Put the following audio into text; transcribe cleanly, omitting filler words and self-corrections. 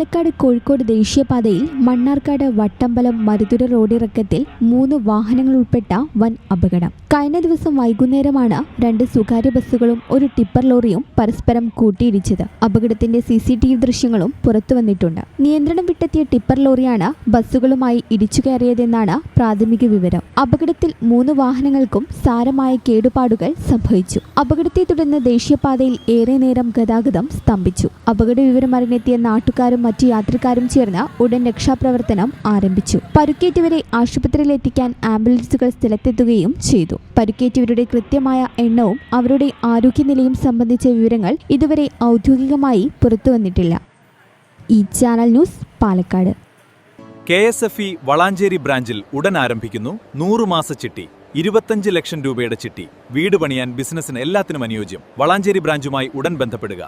പാലക്കാട് കോഴിക്കോട് ദേശീയപാതയിൽ മണ്ണാർക്കാട് വട്ടമ്പലം മരുതുര റോഡിറക്കത്തിൽ 3 വാഹനങ്ങൾ ഉൾപ്പെട്ട വൻ അപകടം. കഴിഞ്ഞ ദിവസം വൈകുന്നേരമാണ് 2 സ്വകാര്യ ബസ്സുകളും ഒരു ടിപ്പർ ലോറിയും പരസ്പരം കൂട്ടിയിടിച്ചത്. അപകടത്തിന്റെ CCTV ദൃശ്യങ്ങളും പുറത്തുവന്നിട്ടുണ്ട്. നിയന്ത്രണം വിട്ടെത്തിയ ടിപ്പർ ലോറിയാണ് ബസ്സുകളുമായി ഇടിച്ചുകയറിയതെന്നാണ് പ്രാഥമിക വിവരം. അപകടത്തിൽ 3 വാഹനങ്ങൾക്കും സാരമായ കേടുപാടുകൾ സംഭവിച്ചു. അപകടത്തെ തുടർന്ന് ദേശീയപാതയിൽ ഏറെ നേരം ഗതാഗതം സ്തംഭിച്ചു. അപകട വിവരം അറിഞ്ഞെത്തിയ നാട്ടുകാരും മറ്റു യാത്രക്കാരും ചേർന്ന് ഉടൻ രക്ഷാപ്രവർത്തനം ആരംഭിച്ചു. പരുക്കേറ്റവരെ ആശുപത്രിയിലെത്തിക്കാൻ ആംബുലൻസുകൾ സ്ഥലത്തെത്തുകയും ചെയ്തു. പരുക്കേറ്റവരുടെ കൃത്യമായ എണ്ണവും അവരുടെ ആരോഗ്യനിലയും സംബന്ധിച്ച വിവരങ്ങൾ ഇതുവരെ ഔദ്യോഗികമായി പുറത്തുവന്നിട്ടില്ല. ഈ channel news, Palakkad. KSFE Valanchery ബ്രാഞ്ചിൽ ഉടൻ ആരംഭിക്കുന്നു 100 മാസ ചിട്ടി. 25 ലക്ഷം രൂപയുടെ ചിട്ടി. വീട് പണിയാൻ, ബിസിനസ്സിന് എല്ലാത്തിനും അനുയോജ്യം. വളാഞ്ചേരി ബ്രാഞ്ചുമായി ഉടൻ ബന്ധപ്പെടുക.